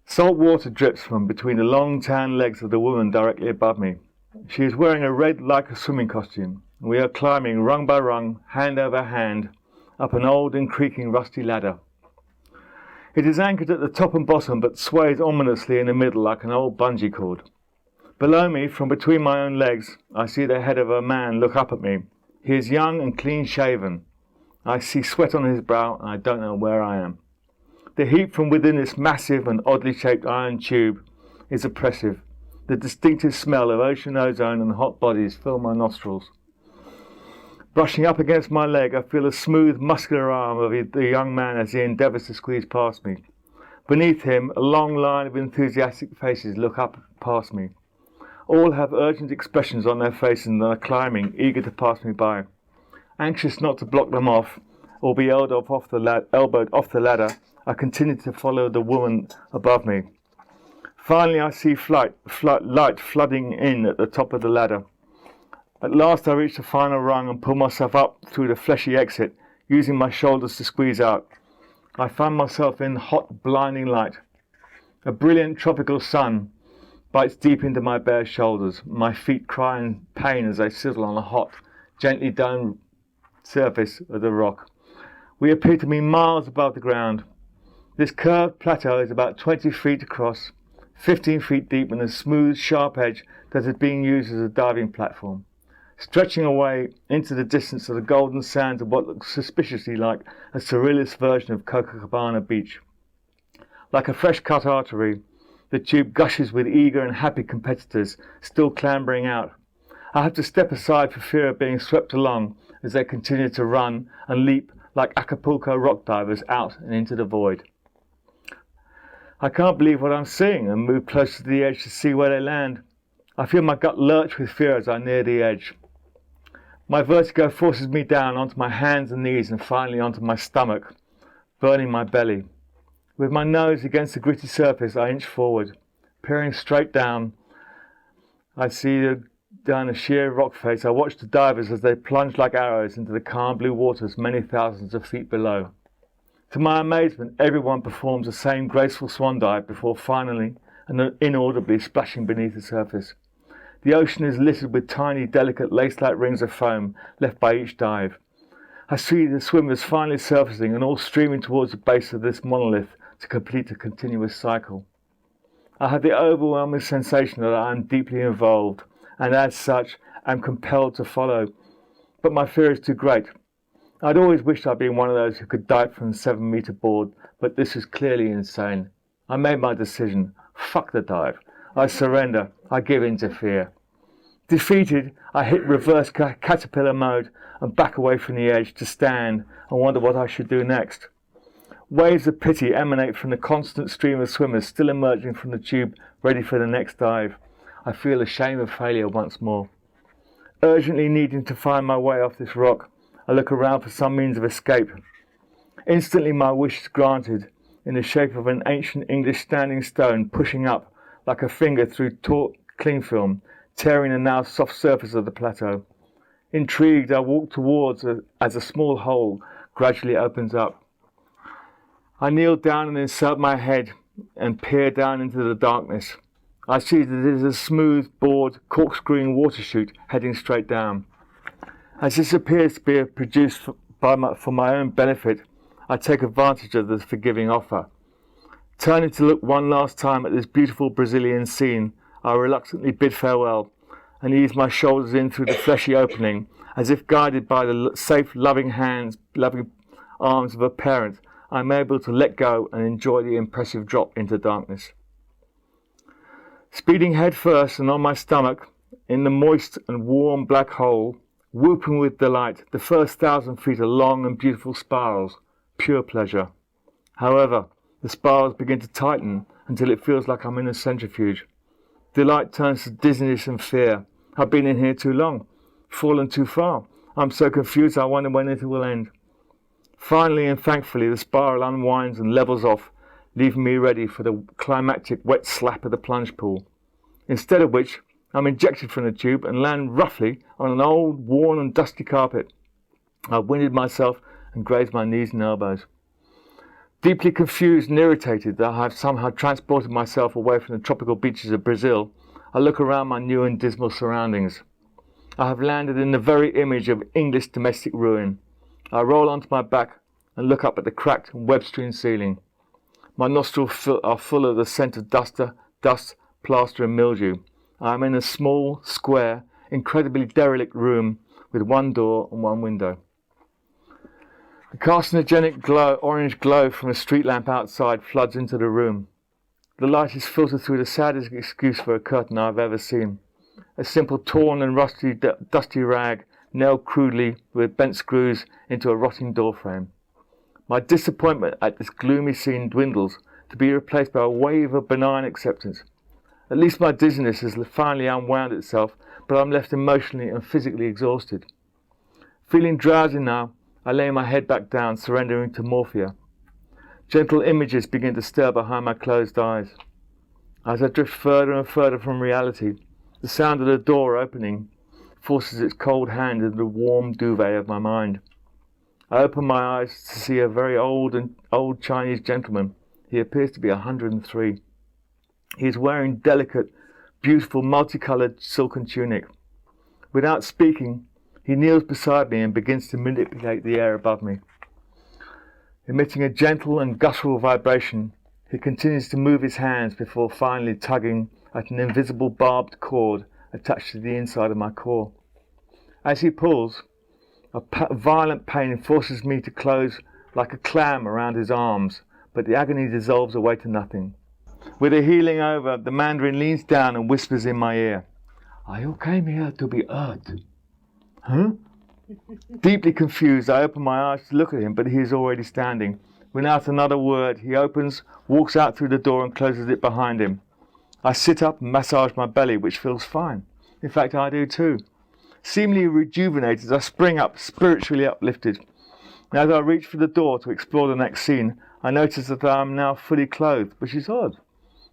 Salt water drips from between the long tan legs of the woman directly above me. She is wearing a red lycra swimming costume. We are climbing rung by rung, hand over hand, up an old and creaking rusty ladder. It is anchored at the top and bottom, but sways ominously in the middle like an old bungee cord. Below me, from between my own legs, I see the head of a man look up at me. He is young and clean-shaven. I see sweat on his brow, and I don't know where I am. The heat from within this massive and oddly shaped iron tube is oppressive. The distinctive smell of ocean ozone and hot bodies fill my nostrils. Brushing up against my leg, I feel a smooth, muscular arm of the young man as he endeavours to squeeze past me. Beneath him, a long line of enthusiastic faces look up past me. All have urgent expressions on their faces and are climbing, eager to pass me by. Anxious not to block them off or be elbowed off the ladder, I continue to follow the woman above me. Finally, I see light flooding in at the top of the ladder. At last, I reach the final rung and pull myself up through the fleshy exit, using my shoulders to squeeze out. I find myself in hot, blinding light. A brilliant tropical sun bites deep into my bare shoulders. My feet cry in pain as they sizzle on the hot, gently domed surface of the rock. We appear to be miles above the ground. This curved plateau is about 20 feet across, 15 feet deep, and a smooth, sharp edge that is being used as a diving platform. Stretching away into the distance are the golden sands of what looks suspiciously like a surrealist version of Copacabana Beach. Like a fresh-cut artery, the tube gushes with eager and happy competitors still clambering out. I have to step aside for fear of being swept along as they continue to run and leap like Acapulco rock divers out and into the void. I can't believe what I'm seeing and move closer to the edge to see where they land. I feel my gut lurch with fear as I near the edge. My vertigo forces me down onto my hands and knees and finally onto my stomach, burning my belly. With my nose against the gritty surface, I inch forward. Peering straight down, I see down a sheer rock face. I watch the divers as they plunge like arrows into the calm blue waters many thousands of feet below. To my amazement, everyone performs the same graceful swan dive before finally and inaudibly splashing beneath the surface. The ocean is littered with tiny, delicate, lace-like rings of foam left by each dive. I see the swimmers finally surfacing and all streaming towards the base of this monolith to complete a continuous cycle. I have the overwhelming sensation that I am deeply involved, and as such, am compelled to follow. But my fear is too great. I'd always wished I'd been one of those who could dive from a 7-meter board, but this is clearly insane. I made my decision. Fuck the dive. I surrender. I give in to fear. Defeated, I hit reverse caterpillar mode and back away from the edge to stand and wonder what I should do next. Waves of pity emanate from the constant stream of swimmers still emerging from the tube, ready for the next dive. I feel the shame of failure once more. Urgently needing to find my way off this rock, I look around for some means of escape. Instantly my wish is granted, in the shape of an ancient English standing stone pushing up like a finger through taut cling film, tearing the now soft surface of the plateau. Intrigued, I walk towards as a small hole gradually opens up. I kneel down and insert my head and peer down into the darkness. I see that it is a smooth, bored, corkscrewing water chute heading straight down. As this appears to be produced for my own benefit, I take advantage of the forgiving offer. Turning to look one last time at this beautiful Brazilian scene, I reluctantly bid farewell and ease my shoulders in through the fleshy opening, as if guided by the safe, loving arms of a parent. I am able to let go and enjoy the impressive drop into darkness. Speeding head first and on my stomach, in the moist and warm black hole, whooping with delight, the first 1,000 feet are long and beautiful spirals, pure pleasure. However, the spirals begin to tighten until it feels like I'm in a centrifuge. Delight turns to dizziness and fear. I've been in here too long, fallen too far. I'm so confused I wonder when it will end. Finally and thankfully, the spiral unwinds and levels off, leaving me ready for the climactic wet slap of the plunge pool. Instead of which, I'm ejected from the tube and land roughly on an old, worn and dusty carpet. I've winded myself and grazed my knees and elbows. Deeply confused and irritated that I have somehow transported myself away from the tropical beaches of Brazil, I look around my new and dismal surroundings. I have landed in the very image of English domestic ruin. I roll onto my back and look up at the cracked and web-strewn ceiling. My nostrils are full of the scent of dust, plaster and mildew. I am in a small, square, incredibly derelict room with one door and one window. The carcinogenic orange glow from a street lamp outside floods into the room. The light is filtered through the saddest excuse for a curtain I have ever seen. A simple torn and rusty, dusty rag nailed crudely with bent screws into a rotting door frame. My disappointment at this gloomy scene dwindles to be replaced by a wave of benign acceptance. At least my dizziness has finally unwound itself, but I'm left emotionally and physically exhausted. Feeling drowsy now, I lay my head back down, surrendering to morphia. Gentle images begin to stir behind my closed eyes. As I drift further and further from reality, the sound of the door opening forces its cold hand into the warm duvet of my mind. I open my eyes to see a very old Chinese gentleman. He appears to be 103. He is wearing delicate, beautiful, multicolored silken tunic. Without speaking, he kneels beside me and begins to manipulate the air above me. Emitting a gentle and guttural vibration, he continues to move his hands before finally tugging at an invisible barbed cord attached to the inside of my core. As he pulls, a violent pain forces me to close like a clam around his arms, but the agony dissolves away to nothing. With a healing over, the Mandarin leans down and whispers in my ear, "You came here to be hurt." Huh? Deeply confused, I open my eyes to look at him, but he is already standing. Without another word, he opens, walks out through the door and closes it behind him. I sit up and massage my belly, which feels fine. In fact, I do too. Seemingly rejuvenated, I spring up, spiritually uplifted. As I reach for the door to explore the next scene, I notice that I am now fully clothed, which is odd.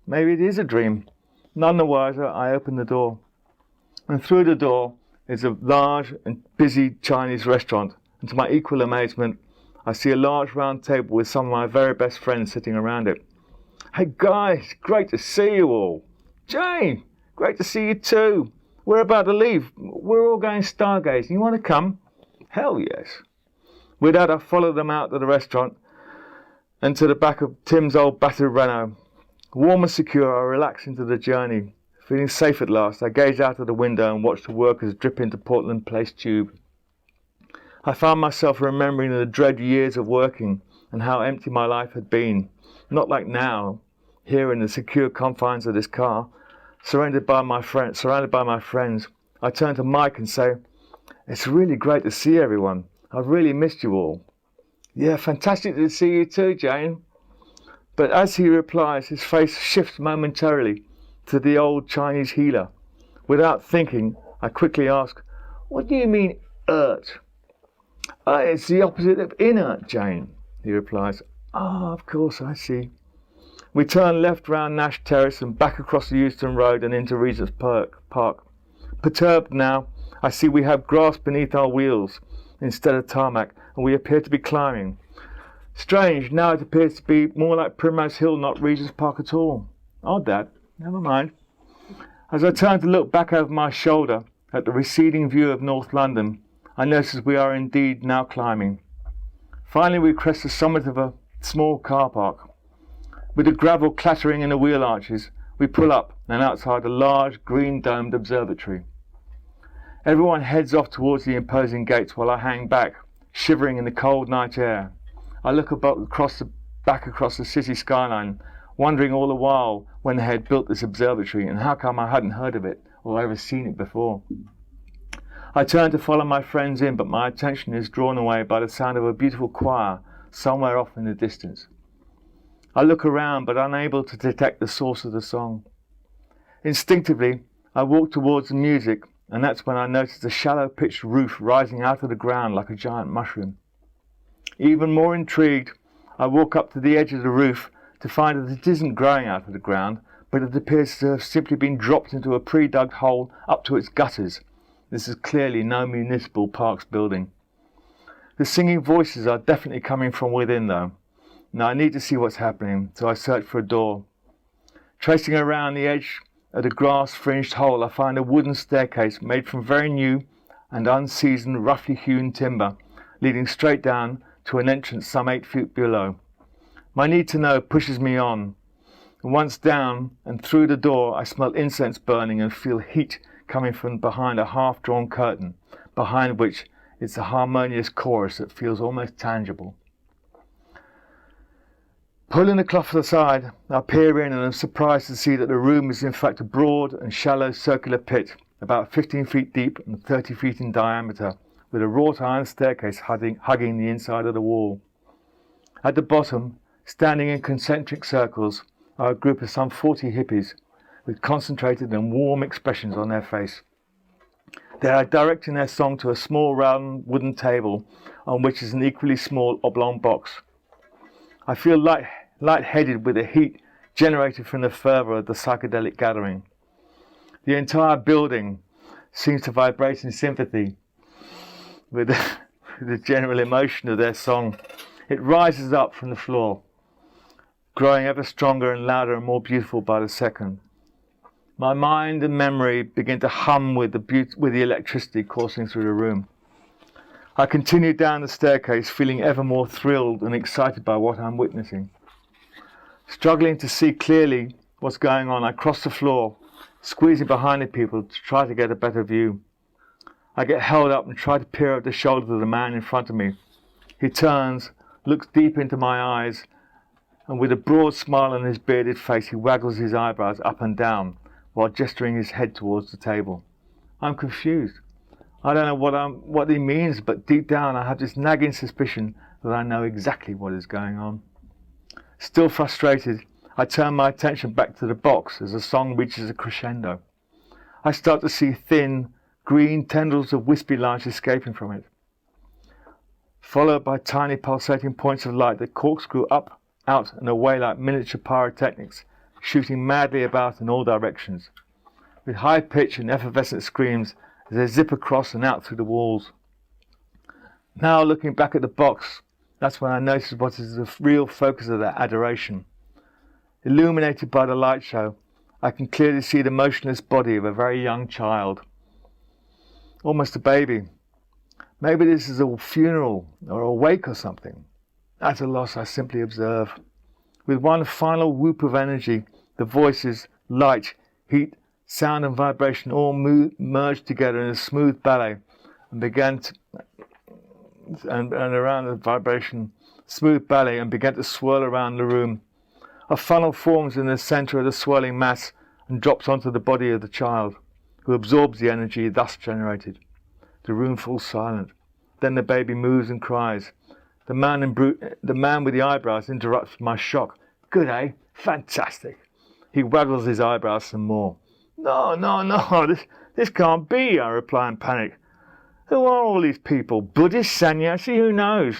Maybe it is a dream. None the wiser, I open the door. And through the door is a large and busy Chinese restaurant, and to my equal amazement, I see a large round table with some of my very best friends sitting around it. "Hey guys, great to see you all. Jane, great to see you too. We're about to leave. We're all going stargazing. You want to come?" "Hell yes." With that, I follow them out to the restaurant and to the back of Tim's old battered Renault. Warm and secure, I relax into the journey. Feeling safe at last, I gaze out of the window and watch the workers drip into Portland Place Tube. I found myself remembering the dread years of working and how empty my life had been. Not like now, here in the secure confines of this car, surrounded by my friends. I turn to Mike and say, "It's really great to see everyone. I've really missed you all." "Yeah, fantastic to see you too, Jane." But as he replies, his face shifts momentarily to the old Chinese healer. Without thinking, I quickly ask, "What do you mean, ert?" "It's the opposite of inert, Jane," he replies. Of course, I see." We turn left round Nash Terrace and back across the Euston Road and into Regent's Park. Perturbed now, I see we have grass beneath our wheels instead of tarmac, and we appear to be climbing. Strange, now it appears to be more like Primrose Hill, not Regent's Park at all. Odd that. Never mind. As I turn to look back over my shoulder at the receding view of North London, I notice we are indeed now climbing. Finally, we crest the summit of a small car park. With the gravel clattering in the wheel arches, we pull up and outside a large green-domed observatory. Everyone heads off towards the imposing gates while I hang back, shivering in the cold night air. I look across the city skyline, wondering all the while when they had built this observatory and how come I hadn't heard of it or ever seen it before. I turn to follow my friends in, but my attention is drawn away by the sound of a beautiful choir somewhere off in the distance. I look around, but unable to detect the source of the song. Instinctively, I walk towards the music, and that's when I notice a shallow pitched roof rising out of the ground like a giant mushroom. Even more intrigued, I walk up to the edge of the roof to find that it isn't growing out of the ground, but it appears to have simply been dropped into a pre-dug hole up to its gutters. This is clearly no municipal parks building. The singing voices are definitely coming from within though. Now I need to see what's happening, so I search for a door. Tracing around the edge of the grass-fringed hole, I find a wooden staircase made from very new and unseasoned, roughly hewn timber, leading straight down to an entrance some 8 feet below. My need to know pushes me on. And once down and through the door, I smell incense burning and feel heat coming from behind a half-drawn curtain, behind which is a harmonious chorus that feels almost tangible. Pulling the cloth aside, I peer in and am surprised to see that the room is in fact a broad and shallow circular pit, about 15 feet deep and 30 feet in diameter, with a wrought iron staircase hugging the inside of the wall. At the bottom, standing in concentric circles, are a group of some 40 hippies, with concentrated and warm expressions on their face. They are directing their song to a small round wooden table, on which is an equally small oblong box. I feel light-headed with the heat generated from the fervour of the psychedelic gathering. The entire building seems to vibrate in sympathy with the general emotion of their song. It rises up from the floor, growing ever stronger and louder and more beautiful by the second. My mind and memory begin to hum with the electricity coursing through the room. I continue down the staircase, feeling ever more thrilled and excited by what I'm witnessing. Struggling to see clearly what's going on, I cross the floor, squeezing behind the people to try to get a better view. I get held up and try to peer over the shoulders of the man in front of me. He turns, looks deep into my eyes, and with a broad smile on his bearded face, he waggles his eyebrows up and down while gesturing his head towards the table. I'm confused. I don't know what he means, but deep down I have this nagging suspicion that I know exactly what is going on. Still frustrated, I turn my attention back to the box as the song reaches a crescendo. I start to see thin, green tendrils of wispy light escaping from it, followed by tiny pulsating points of light that corkscrew up, out and away like miniature pyrotechnics, shooting madly about in all directions, with high-pitched and effervescent screams as they zip across and out through the walls. Now looking back at the box, that's when I notice what is the real focus of their adoration. Illuminated by the light show, I can clearly see the motionless body of a very young child, almost a baby. Maybe this is a funeral or a wake or something. At a loss, I simply observe. With one final whoop of energy, the voices, light, heat, sound and vibration all merged together in a smooth ballet and around the vibration, smooth ballet, and began to swirl around the room. A funnel forms in the center of the swirling mass and drops onto the body of the child, who absorbs the energy thus generated. The room falls silent. Then the baby moves and cries. The man with the eyebrows interrupts my shock. Good, eh? Fantastic. He waggles his eyebrows some more. No, this can't be, I reply in panic. Who are all these people? Buddhists, sannyasi, who knows?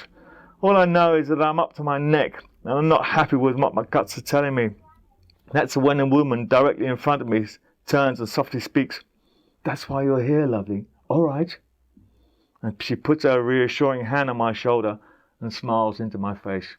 All I know is that I'm up to my neck, and I'm not happy with what my guts are telling me. That's when a woman directly in front of me turns and softly speaks. That's why you're here, lovely. All right. And she puts her reassuring hand on my shoulder and smiles into my face.